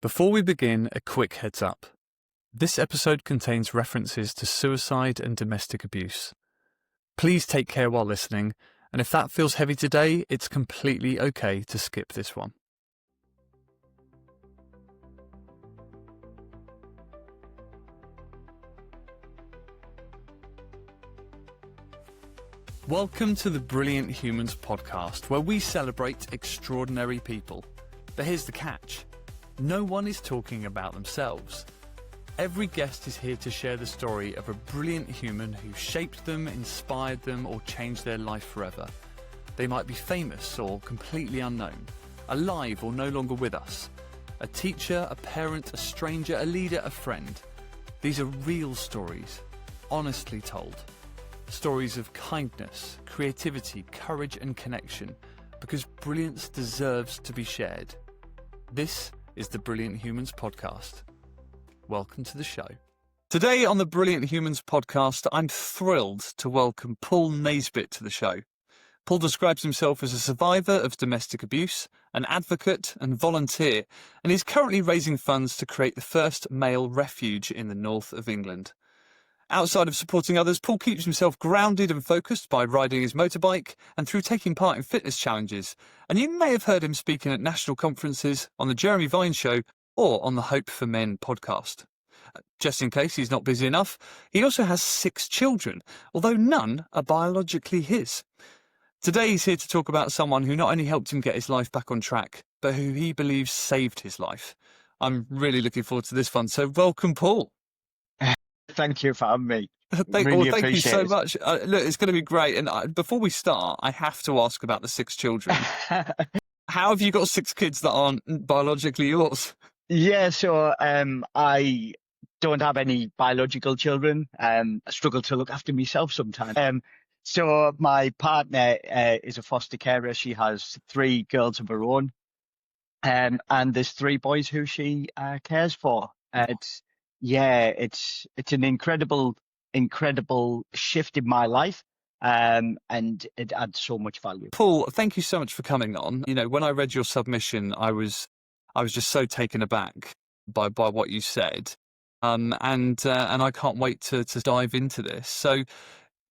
Before we begin, a quick heads up. This episode contains references to suicide and domestic abuse. Please take care while listening, and if that feels heavy today, it's completely okay to skip this one. Welcome to the Brilliant Humans podcast, where we celebrate extraordinary people. But here's the catch. No one is talking about themselves. Every guest is here to share the story of a brilliant human who shaped them, inspired them, or changed their life forever. They might be famous or completely unknown, alive or no longer with us. A teacher, a parent, a stranger, a leader, a friend. These are real stories, honestly told. Stories of kindness, creativity, courage and connection, because brilliance deserves to be shared. This is the Brilliant Humans podcast. Welcome to the show. Today on the Brilliant Humans podcast, I'm thrilled to welcome Paul Naisbitt to the show. Paul describes himself as a survivor of domestic abuse, an advocate and volunteer, and is currently raising funds to create the first male refuge in the north of England. Outside of supporting others, Paul keeps himself grounded and focused by riding his motorbike and through taking part in fitness challenges. And you may have heard him speaking at national conferences, on the Jeremy Vine Show, or on the Hope for Men podcast. Just in case he's not busy enough, he also has 6 children, although none are biologically his. Today he's here to talk about someone who not only helped him get his life back on track, but who he believes saved his life. I'm really looking forward to this one, so welcome, Paul. Thank you for having me. Thank you so much. Look, it's going to be great. And before we start, I have to ask about the 6 children. How have you got 6 kids that aren't biologically yours? Yeah, so I don't have any biological children. I struggle to look after myself sometimes. So my partner is a foster carer. She has 3 girls of her own, and there's 3 boys who she cares for. It's an incredible shift in my life, and it adds so much value. Paul, thank you so much for coming on. You know, when I read your submission, I was just so taken aback by what you said, and I can't wait to dive into this. So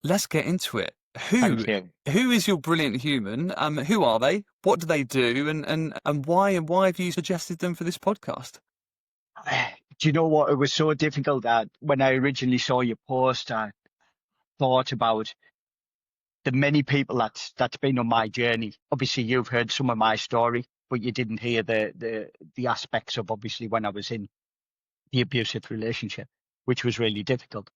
let's get into it. Who is your brilliant human? Who are they? What do they do? And why have you suggested them for this podcast? Do you know what? It was so difficult that when I originally saw your post, I thought about the many people that's been on my journey. Obviously, you've heard some of my story, but you didn't hear the aspects of obviously when I was in the abusive relationship, which was really difficult.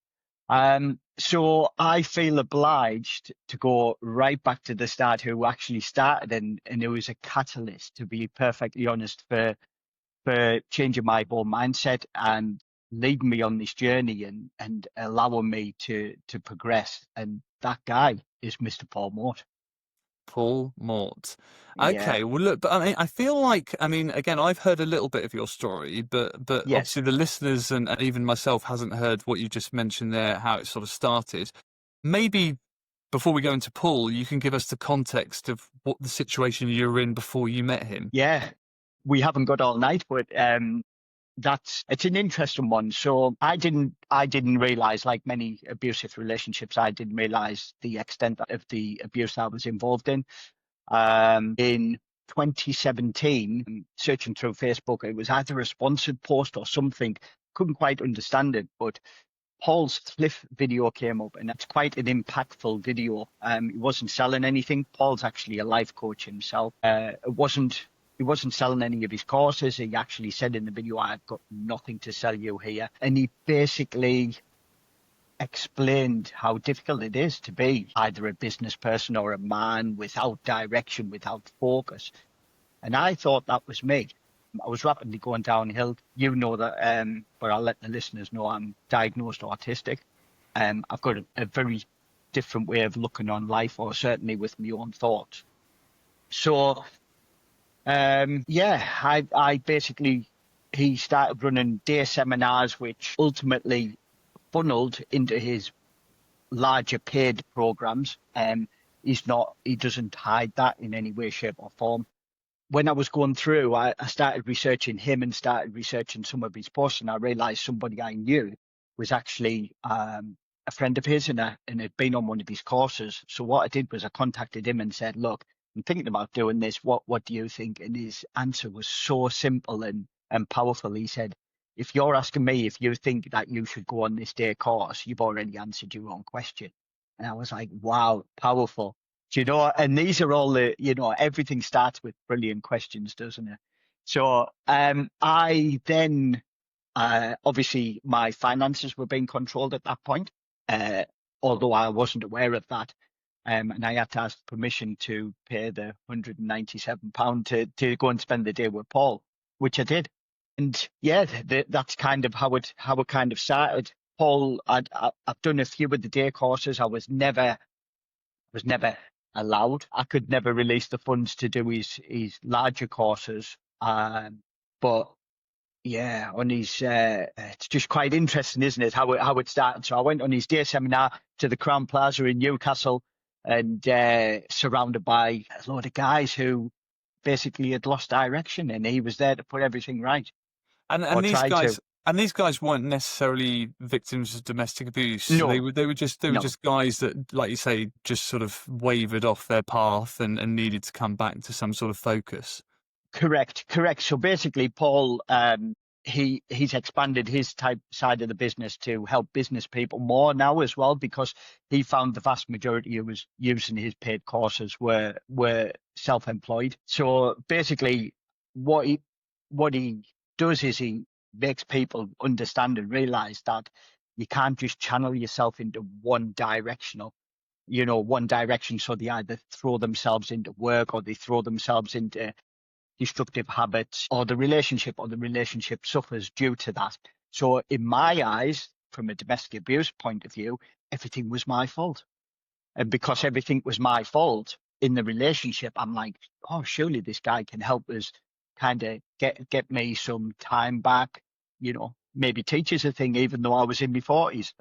So I feel obliged to go right back to the start, who actually started and it was a catalyst, to be perfectly honest, for changing my whole mindset and leading me on this journey and allowing me to progress. And that guy is Mr. Paul Mort. Paul Mort. Okay, well, look, but I feel like, again, I've heard a little bit of your story, but Yes. Obviously the listeners and even myself hasn't heard what you just mentioned there, how it sort of started. Maybe before we go into Paul, you can give us the context of what the situation you were in before you met him. Yeah, we haven't got all night, but it's an interesting one. So I didn't realize, like many abusive relationships, I didn't realize the extent of the abuse I was involved in. In 2017, searching through Facebook, it was either a sponsored post or something. Couldn't quite understand it, but Paul's Cliff video came up, and it's quite an impactful video. He wasn't selling anything. Paul's actually a life coach himself. He wasn't selling any of his courses. He actually said in the video, "I've got nothing to sell you here." And he basically explained how difficult it is to be either a business person or a man without direction, without focus. And I thought that was me. I was rapidly going downhill. You know that, but I'll let the listeners know I'm diagnosed autistic. I've got a very different way of looking on life, or certainly with my own thoughts. So I basically, he started running day seminars, which ultimately funneled into his larger paid programs. He doesn't hide that in any way, shape or form. when I was going through, I started researching him and started researching some of his posts, and I realized somebody I knew was actually a friend of his and had been on one of his courses. So what I did was I contacted him and said, look, I'm thinking about doing this. What do you think? And his answer was so simple and powerful. He said, if you're asking me if you think that you should go on this day course, you've already answered your own question. And I was like, wow, powerful. Do you know, and these are all the, everything starts with brilliant questions, doesn't it? So I then, obviously, my finances were being controlled at that point, uh, although I wasn't aware of that. And I had to ask permission to pay the £197 to go and spend the day with Paul, which I did. And yeah, that's kind of how it kind of started. Paul, I've done a few of the day courses. I was never allowed. I could never release the funds to do his larger courses. But yeah, on his it's just quite interesting, isn't it? How it started. So I went on his day seminar to the Crown Plaza in Newcastle, and surrounded by a load of guys who basically had lost direction, and he was there to put everything right, And or and these try to. guys and these guys weren't necessarily victims of domestic abuse. They No, were they were just they were no. just guys that, like you say, just sort of wavered off their path and needed to come back to some sort of focus. Correct. So basically, Paul, he's expanded his type side of the business to help business people more now as well, because he found the vast majority who was using his paid courses were self-employed. So basically, what he does is he makes people understand and realize that you can't just channel yourself into one direction. So they either throw themselves into work, or they throw themselves into destructive habits, or the relationship suffers due to that. So in my eyes, from a domestic abuse point of view, everything was my fault. And because everything was my fault in the relationship, I'm like, oh, surely this guy can help us kind of get me some time back, maybe teach us a thing, even though I was in my 40s.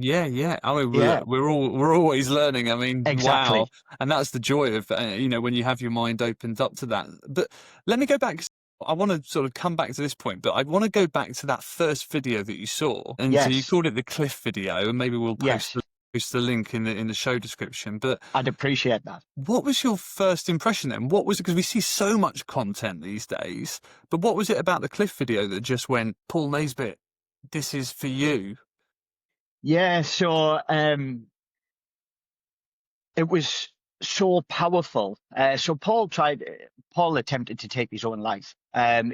Yeah, yeah. I mean, Yeah, we're always learning. I mean, wow. exactly. And that's the joy of when you have your mind opened up to that. But let me go back. I want to sort of come back to this point, but I want to go back to that first video that you saw, and so you Yes, called it the cliff video, and maybe we'll post yes, the link in the show description. But I'd appreciate that. what was your first impression then? What was it? Because we see so much content these days, but what was it about the cliff video that just went, Paul Naisbitt, this is for you? Yeah, so it was so powerful. So Paul attempted to take his own life.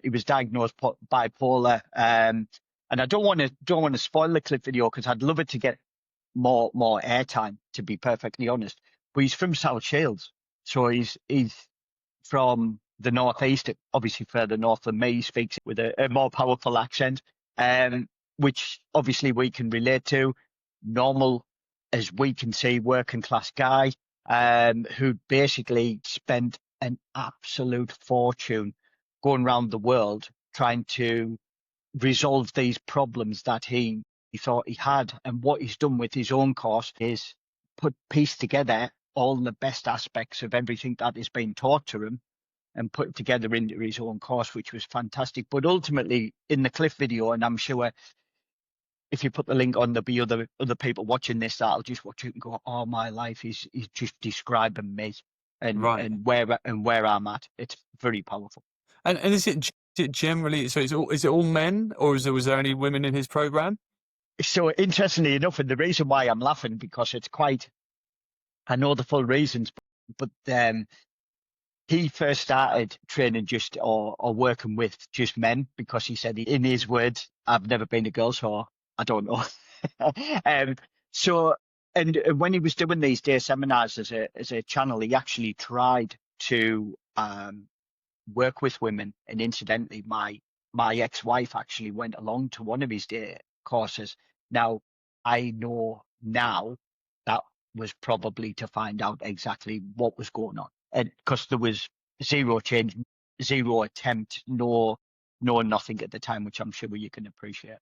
He was diagnosed bipolar. And I don't want to spoil the clip video, because I'd love it to get more airtime, to be perfectly honest. But he's from South Shields, so he's from the northeast, obviously further north than me. He speaks with a more powerful accent, which obviously we can relate to. Normal, as we can see, working class guy, who basically spent an absolute fortune going around the world trying to resolve these problems that he thought he had. And what he's done with his own course is piece together all the best aspects of everything that is being taught to him, and put it together into his own course, which was fantastic. But ultimately, in the cliff video, and I'm sure if you put the link on, there'll be other people watching this that'll just watch it and go, "Oh, my life is just describing me and Right. where I'm at." It's very powerful. And is it generally, so is it all men, or was there any women in his program? So interestingly enough, and the reason why I'm laughing, because it's quite, I know the full reasons, but he first started training just or working with just men, because he said, in his words, I've never been a girl, so I don't know. um, so, and when he was doing these day seminars as a channel, he actually tried to work with women. And incidentally, my ex-wife actually went along to one of his day courses. Now, I know now that was probably to find out exactly what was going on, and because there was zero change, zero attempt, no nothing at the time, which I'm sure you can appreciate.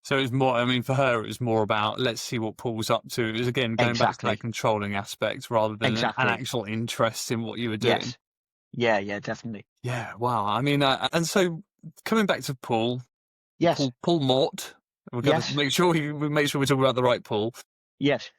So it was more, I mean, for her, it was more about, let's see what Paul's up to. It was, again, going back to that Exactly, controlling aspect rather than an exactly. actual interest in what you were doing. Yes, Yeah, definitely. Yeah, wow. I mean, and so coming back to Paul, Yes, Paul Mort, we've got to yes, make sure we make sure we're talking about the right Paul. yes.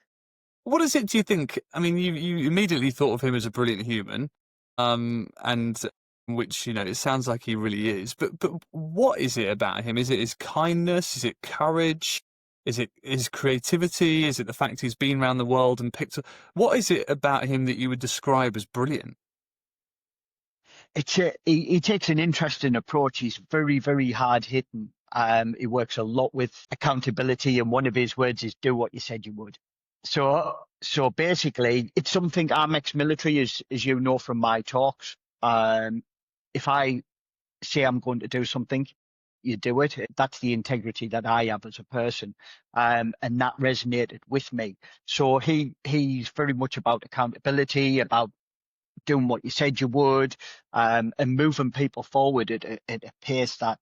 What is it, do you think? I mean, you immediately thought of him as a brilliant human, and which, you know, it sounds like he really is. But what is it about him? Is it his kindness? Is it courage? Is it his creativity? Is it the fact he's been around the world and picked up? What is it about him that you would describe as brilliant? He takes an interesting approach. He's very, very hard hitting. He works a lot with accountability, and one of his words is "do what you said you would." So basically, it's something I'm ex-military, as you know from my talks. If I say I'm going to do something, you do it. That's the integrity that I have as a person, and that resonated with me. So he's very much about accountability, about doing what you said you would, and moving people forward at a pace that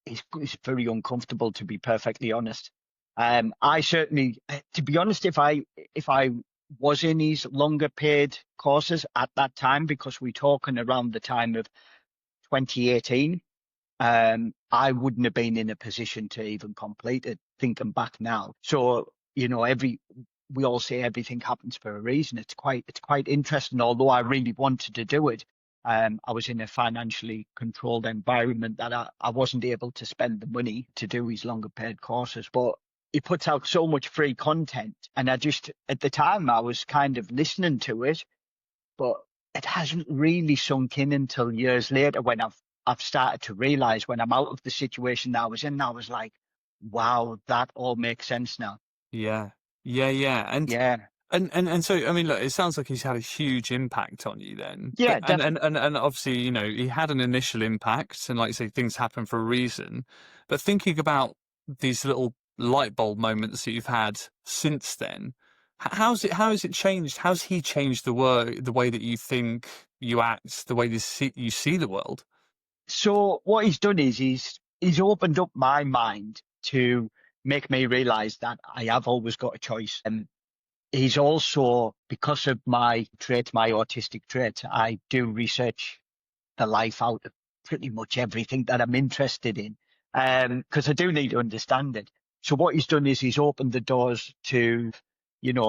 is very uncomfortable, to be perfectly honest. I certainly, to be honest, if I was in these longer paid courses at that time, because we're talking around the time of 2018, I wouldn't have been in a position to even complete it, thinking back now. So, we all say everything happens for a reason. It's quite interesting. Although I really wanted to do it, I was in a financially controlled environment that I wasn't able to spend the money to do these longer paid courses. But he puts out so much free content, and at the time, I was kind of listening to it, but it hasn't really sunk in until years later when I've started to realize, when I'm out of the situation that I was in, I was like, wow, that all makes sense now. Yeah, yeah, Yeah. and so, I mean, look, it sounds like he's had a huge impact on you then. But Yeah, definitely. and obviously, you know, he had an initial impact, and like you say, things happen for a reason. But thinking about these little light bulb moments that you've had since then, how has it changed? How's he changed the way that you think, you act, the way you see the world? So what he's done is he's opened up my mind to make me realize that I have always got a choice. And he's also, because of my trait, my autistic trait, I do research the life out of pretty much everything that I'm interested in, because I do need to understand it. So what he's done is he's opened the doors to,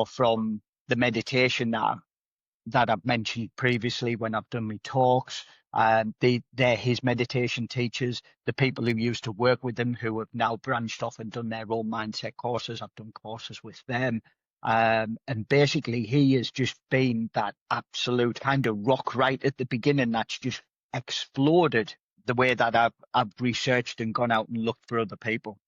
from the meditation that I've mentioned previously when I've done my talks. They're his meditation teachers, the people who used to work with him, who have now branched off and done their own mindset courses. I've done courses with them. And basically, he has just been that absolute kind of rock right at the beginning that's just exploded the way that I've researched and gone out and looked for other people.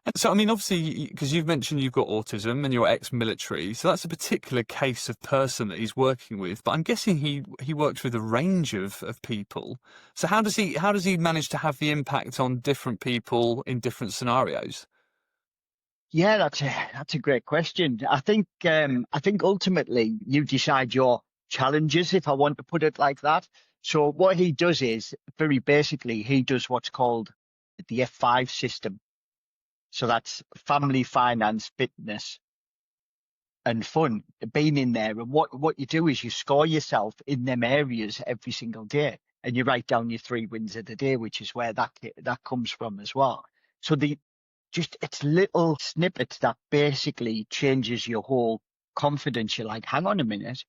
And so, I mean, obviously, because you've mentioned you've got autism and you're ex-military, so that's a particular case of person that he's working with. But I'm guessing he works with a range of people. So how does he manage to have the impact on different people in different scenarios? Yeah, that's a great question. I think ultimately you decide your challenges, if I want to put it like that. So what he does is, very basically, he does what's called the F5 system. So that's family, finance, fitness, and fun, being in there. And what you do is you score yourself in them areas every single day, and you write down your 3 wins of the day, which is where that comes from as well. So it's little snippets that basically changes your whole confidence. You're like, hang on a minute,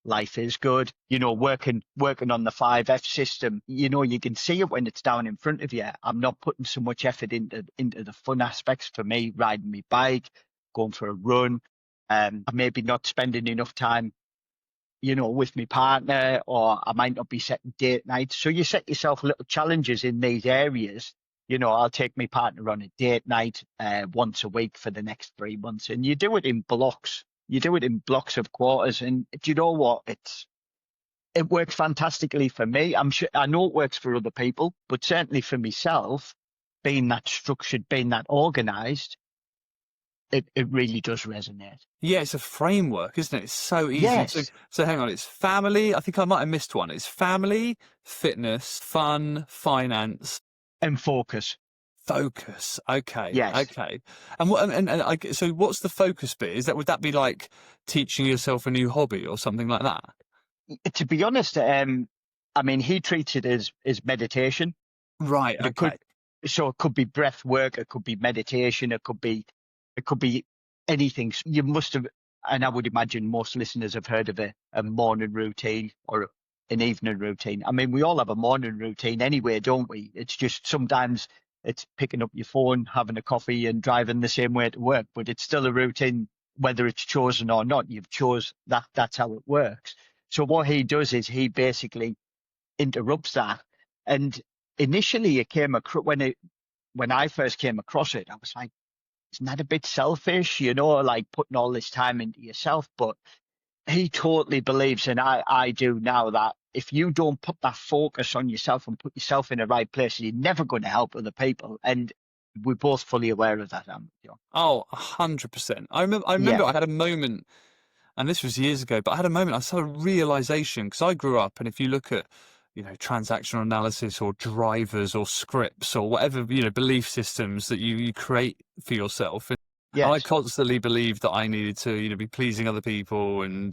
life is good. Working on the 5F system, you can see it when it's down in front of you. I'm not putting so much effort into the fun aspects. For me, riding my bike, going for a run. I'm maybe not spending enough time, with my partner, or I might not be setting date nights. So you set yourself little challenges in these areas. I'll take my partner on a date night once a week for the next 3 months, and you do it in blocks. You do it in blocks of quarters, and do you know what? It works fantastically for me. I know it works for other people, but certainly for myself, being that structured, being that organized, it really does resonate. Yeah, it's a framework, isn't it? It's so easy. So, Yes, so hang on, it's family. I think I might have missed one. It's family, fitness, fun, finance, and focus. focus. Okay, Yes. okay. And what? So what's the focus bit? Would that be like teaching yourself a new hobby or something like that? To be honest, I mean, he treats it as meditation. Right. But Okay. it could be breath work, it could be meditation, it could be anything. You must have, and I would imagine most listeners have heard of a morning routine or an evening routine. I mean, we all have a morning routine anyway, don't we? It's just sometimes it's picking up your phone, having a coffee, and driving the same way to work, but it's still a routine, whether it's chosen or not. You've chose that. That's how it works. So what he does is he basically interrupts that. And initially, it came across when I first came across it, I was like, isn't that a bit selfish? Like putting all this time into yourself. But he totally believes, and I do now, that if you don't put that focus on yourself and put yourself in the right place, you're never going to help other people. And we're both fully aware of that. Oh, 100%. I remember Yeah, I had a moment, and this was years ago, but I had a moment, I saw a realization, because I grew up, and if you look at, transactional analysis or drivers or scripts or whatever, belief systems that you create for yourself. And I yes, constantly believed that I needed to, be pleasing other people and,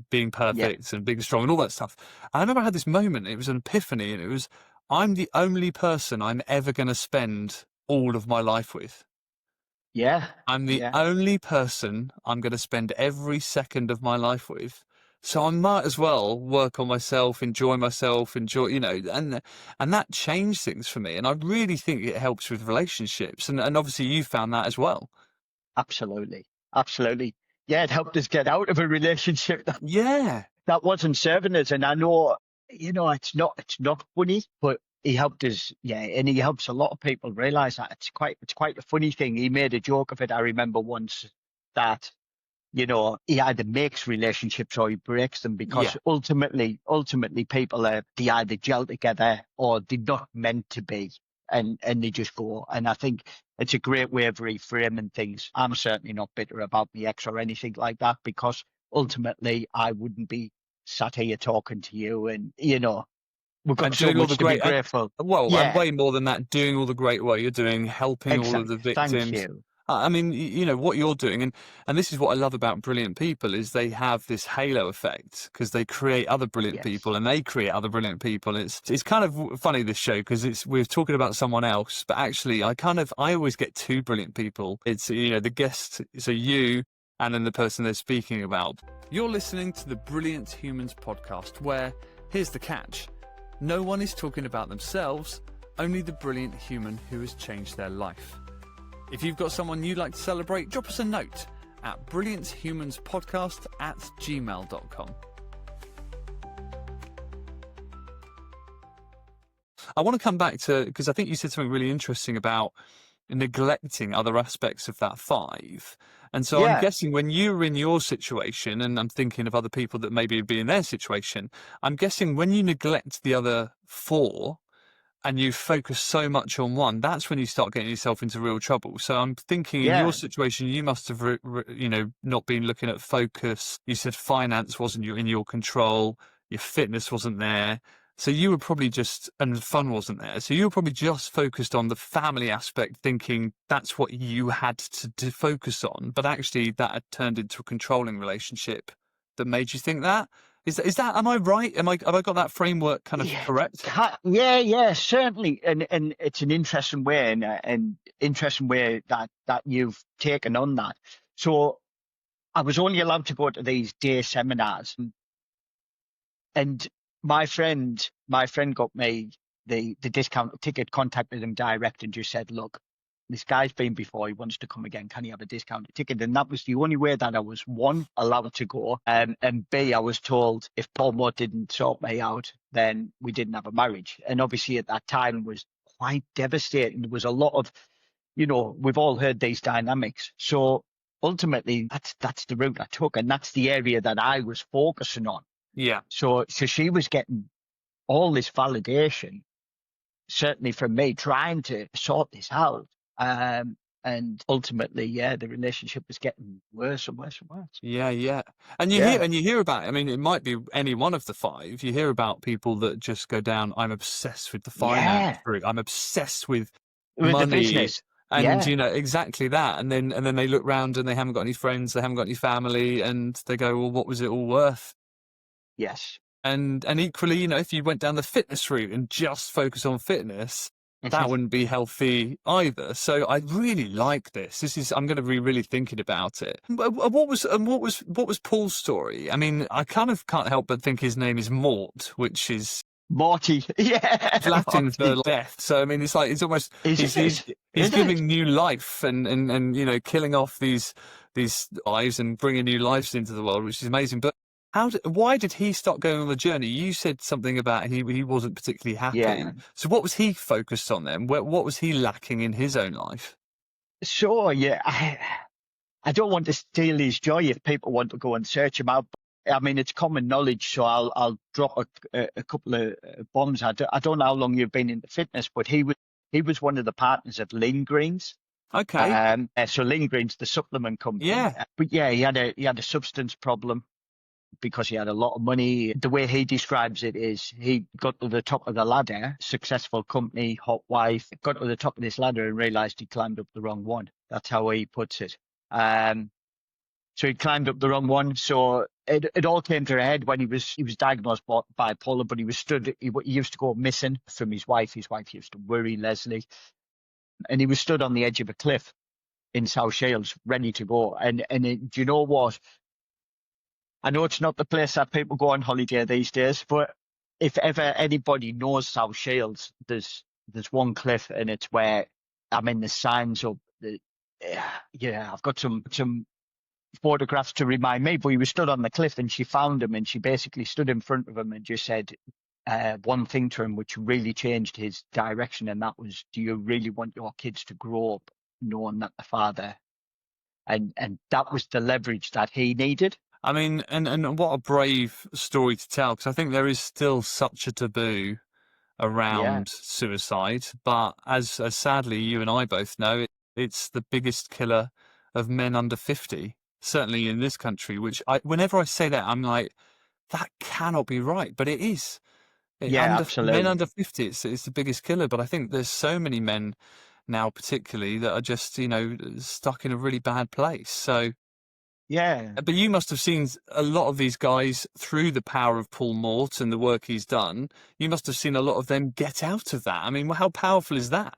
being yeah, perfect and being strong and all that stuff. And I remember I had this moment, it was an epiphany, and it was, I'm the only person I'm ever going to spend all of my life with. yeah, I'm the yeah. only person I'm going to spend every second of my life with. So I might as well work on myself, enjoy, and that changed things for me. And I really think it helps with relationships. And obviously you found that as well. Absolutely, absolutely. Yeah, it helped us get out of a relationship Yeah. that wasn't serving us. And I know, it's not funny, but he helped us. Yeah. And he helps a lot of people realize that it's quite a funny thing. He made a joke of it. I remember once that, he either makes relationships or he breaks them, Yeah. because ultimately people they either gel together or they're not meant to be, and they just go. And I think it's a great way of reframing things. I'm certainly not bitter about my ex or anything like that, because ultimately I wouldn't be sat here talking to you, and we've got And so doing all the much to be great, grateful. and Yeah, way more than that, doing all the great work you're doing, helping all of the exactly. Thank victims. you. I mean, what you're doing, and this is what I love about brilliant people, is they have this halo effect because they create other brilliant Yes. people, and they create other brilliant people. It's kind of funny, this show, because we're talking about someone else, but actually I always get two brilliant people. It's the guest, so you, and then the person they're speaking about. You're listening to the Brilliant Humans podcast, where here's the catch. No one is talking about themselves, only the brilliant human who has changed their life. If you've got someone you'd like to celebrate, drop us a note at brillianthumanspodcast@gmail.com. I want to come back to, because I think you said something really interesting about neglecting other aspects of that five. And so I'm Yeah. guessing when you were in your situation, and I'm thinking of other people that maybe would be in their situation, I'm guessing when you neglect the other four and you focus so much on one, that's when you start getting yourself into real trouble. So I'm thinking in your Yeah. situation, you must have, not been looking at focus. You said finance wasn't in your control. Your fitness wasn't there. So you were probably and fun wasn't there. So you were probably just focused on the family aspect, thinking that's what you had to focus on. But actually that had turned into a controlling relationship that made you think that. Is that, am I right? Have I got that framework kind of Yeah, correct? yeah, certainly, and it's an interesting way, and interesting way that you've taken on that. So I was only allowed to go to these day seminars, and my friend got me the discount ticket, contacted him direct, and just said, "Look, this guy's been before. He wants to come again. Can he have a discounted ticket?" And that was the only way that I was, one, allowed to go, and B, I was told if Paul Moore didn't sort me out, then we didn't have a marriage. And obviously at that time was quite devastating. There was a lot of, we've all heard these dynamics. So ultimately, that's the route I took, and that's the area that I was focusing on. Yeah. So she was getting all this validation, certainly from me, trying to sort this out. And ultimately, yeah, the relationship was getting worse and worse and worse. Yeah, yeah. And you Yeah, hear about, I mean, it might be any one of the five. You hear about people that just go down, I'm obsessed with the finance yeah, route. I'm obsessed with with the money. business. And Yeah, exactly that. And then they look round and they haven't got any friends, they haven't got any family, and they go, well, what was it all worth? yes, And equally, you know, if you went down the fitness route and just focus on fitness, that wouldn't be healthy either. So I really like this. I'm going to be really thinking about it. What was Paul's story? I mean, I kind of can't help but think his name is Mort, which is Morty. Yeah, Latin for Morty. death. So I mean, it's like, it's almost, Is he's it? he's Is it? giving new life and you know, killing off these lives and bringing new lives into the world, which is amazing. But why did he start going on the journey? You said something about he wasn't particularly happy. Yeah. So what was he focused on then? What was he lacking in his own life? Sure, yeah. I don't want to steal his joy if people want to go and search him out. I mean, it's common knowledge, so I'll drop a couple of bombs. I don't know how long you've been into fitness, but he was one of the partners of Lean Greens. Okay. So Lean Greens, the supplement company. Yeah. But yeah, he had a substance problem because he had a lot of money. The way he describes it is he got to the top of the ladder, successful company, hot wife, got to the top of this ladder and realized he climbed up the wrong one. That's how he puts it. So he climbed up the wrong one. So it all came to a head when he was diagnosed bipolar, but he used to go missing from his wife. His wife used to worry Leslie, and he was stood on the edge of a cliff in South Shields, ready to go. Do you know what? I know it's not the place that people go on holiday these days, but if ever anybody knows South Shields, there's one cliff, and it's where the signs up. Yeah, I've got some photographs to remind me, but he was stood on the cliff and she found him and she basically stood in front of him and just said one thing to him which really changed his direction, and that was, do you really want your kids to grow up knowing that the father, and that was the leverage that he needed. I mean, and what a brave story to tell, because I think there is still such a taboo Yeah, around suicide, but as sadly you and I both know, it's the biggest killer of men under 50, certainly in this country, whenever I say that, I'm like, that cannot be right, but it is. yeah, Under men under absolutely. 50, it's the biggest killer. But I think there's so many men now, particularly, that are just, you know, stuck in a really bad place. So, Yeah, but you must have seen a lot of these guys through the power of Paul Mort and the work he's done. You must have seen a lot of them get out of that. I mean, how powerful is that?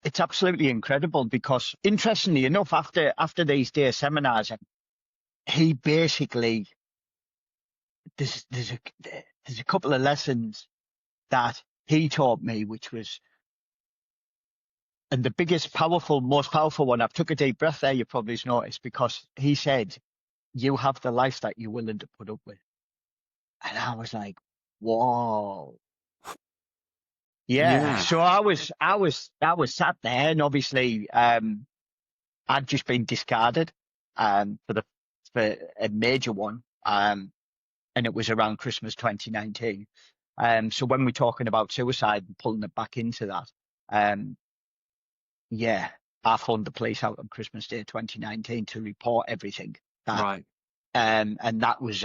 it's absolutely incredible because, interestingly enough, after these day seminars, he basically there's a couple of lessons that he taught me, which was, and the most powerful one, I've took a deep breath there, you probably noticed, because he said, you have the life that you're willing to put up with. And I was like, whoa. Yeah. Yeah. So I was sat there, and obviously, I'd just been discarded, for a major one. And it was around Christmas 2019. So when we're talking about suicide and pulling it back into that, um, yeah, I phoned the police out on Christmas Day 2019 to report everything that, Right. and that was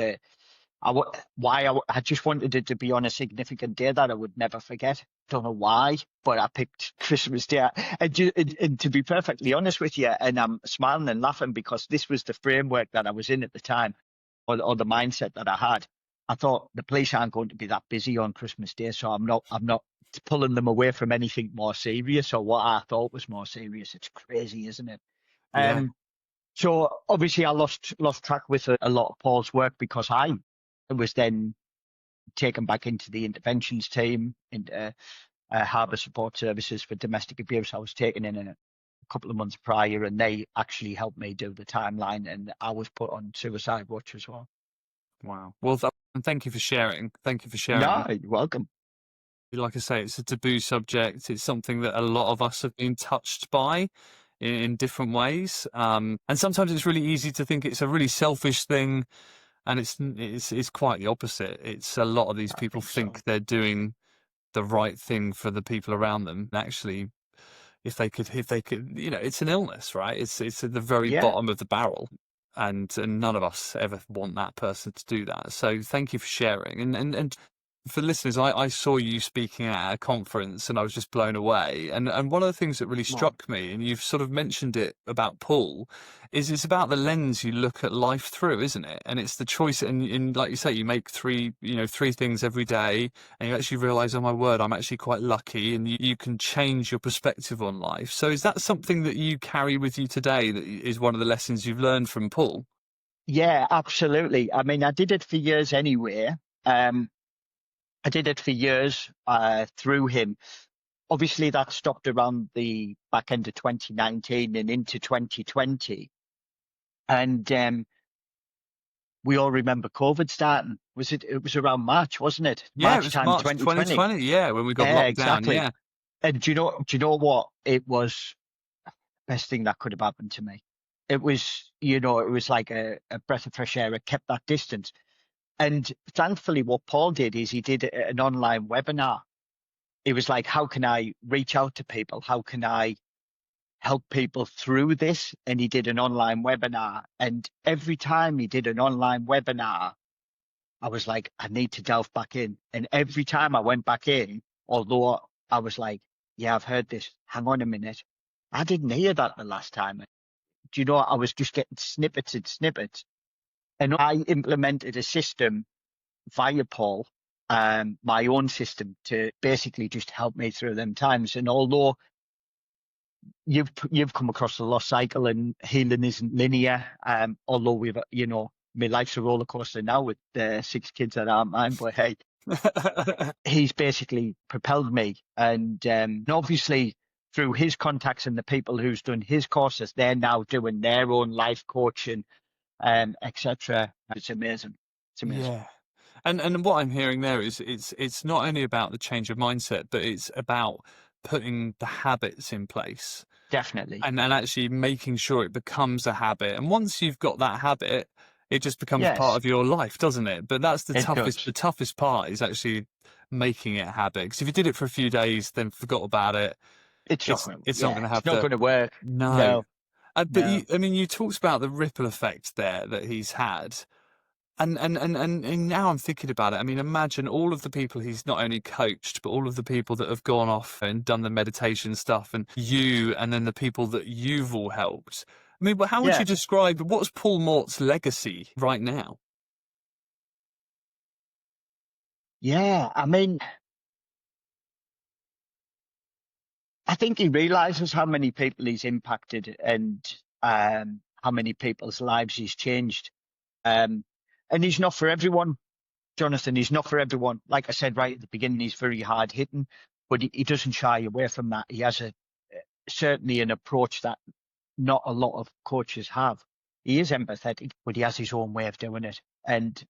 I just wanted it to be on a significant day that I would never forget. Don't know why, but I picked Christmas Day. And to be perfectly honest with you, and I'm smiling and laughing because this was the framework that I was in at the time, or the mindset that I had. I thought the police aren't going to be that busy on Christmas Day, so I'm not pulling them away from anything more serious or what I thought was more serious. It's crazy, isn't it? Yeah. Um, so obviously I lost track with a lot of Paul's work because I was then taken back into the interventions team, into harbour support services for domestic abuse. I was taken in a couple of months prior, and they actually helped me do the timeline, and I was put on suicide watch as well. Wow. Well, and thank you for sharing. Thank you for sharing. No, you're welcome. Like I say, it's a taboo subject. It's something that a lot of us have been touched by in different ways. And sometimes it's really easy to think it's a really selfish thing, and it's quite the opposite. It's a lot of these I people think so. think they're doing the right thing for the people around them. And actually, if they could, you know, it's an illness, right? It's at the very Yeah. bottom of the barrel. And none of us ever want that person to do that. So thank you for sharing. And For listeners, I saw you speaking at a conference and I was just blown away. And one of the things that really Wow. struck me, and you've sort of mentioned it about Paul, is it's about the lens you look at life through, isn't it? And it's the choice. And like you say, you make three things every day, and you actually realize, oh my word, I'm actually quite lucky, and you can change your perspective on life. So is that something that you carry with you today that is one of the lessons you've learned from Paul? Yeah, absolutely. I mean, I did it for years anyway. I did it for years through him. Obviously, that stopped around the back end of 2019 and into 2020. And we all remember COVID starting. Was it? It was around March, wasn't it? Yeah, it March was time, March 2020. 2020. Yeah, when we got Yeah, locked down. exactly. Yeah. And do you know what? It was the best thing that could have happened to me. It was, it was like a breath of fresh air. It kept that distance. And thankfully, what Paul did is he did an online webinar. It was like, how can I reach out to people? How can I help people through this? And he did an online webinar. And every time he did an online webinar, I was like, I need to delve back in. And every time I went back in, although I was like, yeah, I've heard this. Hang on a minute. I didn't hear that the last time. Do you know, I was just getting snippets and snippets. And I implemented a system via Paul, my own system to basically just help me through them times. And although you've come across the lost cycle and healing isn't linear, although my life's a roller coaster now with 6 kids that aren't mine, but hey, he's basically propelled me. And obviously through his contacts and the people who's done his courses, they're now doing their own life coaching, etc. It's amazing. It's amazing. Yeah. And what I'm hearing there is it's not only about the change of mindset, but it's about putting the habits in place Definitely. and actually making sure it becomes a habit. And once you've got that habit, it just becomes part Yes, of your life, doesn't it? But that's the it toughest. does. The toughest part is actually making it a habit. Because if you did it for a few days, then forgot about it, It's not it's going to, it's not going yeah, to it's have not the going to work. no. No, But no. I mean, you talked about the ripple effect there that he's had. And now I'm thinking about it. I mean, imagine all of the people he's not only coached, but all of the people that have gone off and done the meditation stuff, and you, and then the people that you've all helped. I mean, but how would you Yeah, describe what's Paul Mort's legacy right now? yeah. I mean, I think he realizes how many people he's impacted and how many people's lives he's changed. Um, and he's not for everyone, Jonathan. He's not for everyone. Like I said right at the beginning, he's very hard hitting, but he doesn't shy away from that. He has certainly an approach that not a lot of coaches have. He is empathetic, but he has his own way of doing it. And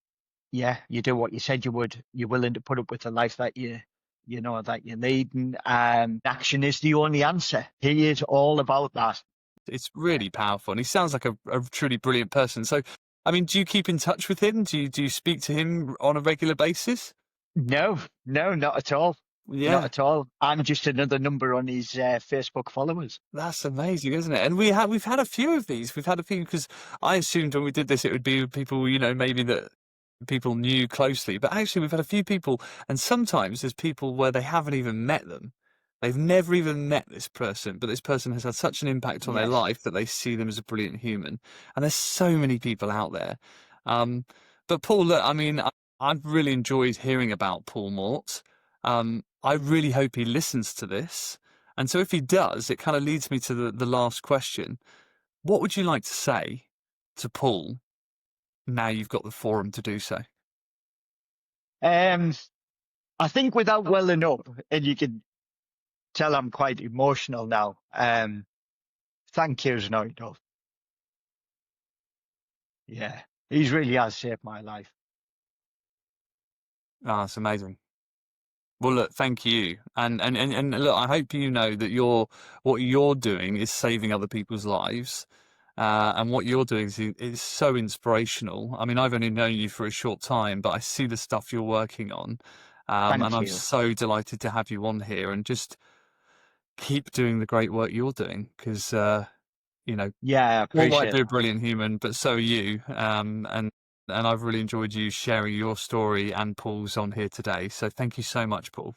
yeah, you do what you said you would. You're willing to put up with the life that that you need. And action is the only answer. He is all about that. It's really powerful, and he sounds like a truly brilliant person. So, I mean, do you keep in touch with him? Do you speak to him on a regular basis? No, no, not at all. Not Yeah. at all. I'm just another number on his Facebook followers. That's amazing, isn't it? And we've had a few of these. We've had a few because I assumed when we did this it would be people, maybe that people knew closely. But actually, we've had a few people, and sometimes there's people where they haven't even met them. They've never even met this person, but this person has had such an impact on their Yes. life that they see them as a brilliant human. And there's so many people out there. Um, but Paul, look, I mean, I've really enjoyed hearing about Paul Mort. I really hope he listens to this. And so if he does, it kind of leads me to the last question. What would you like to say to Paul now you've got the forum to do so? Um, I think without welling up, and you can tell I'm quite emotional now. Thank you is not enough. Yeah, he's really has saved my life. Ah, it's amazing. Well, look, thank you. And look, I hope you know that what you're doing is saving other people's lives. And what you're doing is so inspirational. I mean, I've only known you for a short time, but I see the stuff you're working on. And Thank I'm you. so delighted to have you on here and just keep doing the great work you're doing because, you know, Yeah, I Paul might appreciate be a that. brilliant human, but so are you. and I've really enjoyed you sharing your story and Paul's on here today. So thank you so much, Paul.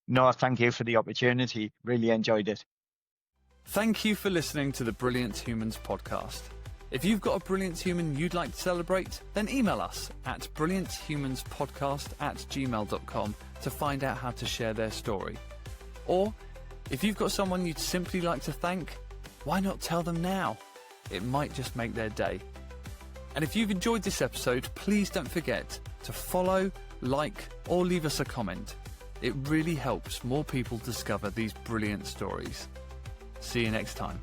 No, thank you for the opportunity. Really enjoyed it. Thank you for listening to the Brilliant Humans podcast. If you've got a brilliant human you'd like to celebrate, then email us at brillianthumanspodcast@gmail.com to find out how to share their story. Or, if you've got someone you'd simply like to thank, why not tell them now? It might just make their day. And if you've enjoyed this episode, please don't forget to follow, like, or leave us a comment. It really helps more people discover these brilliant stories. See you next time.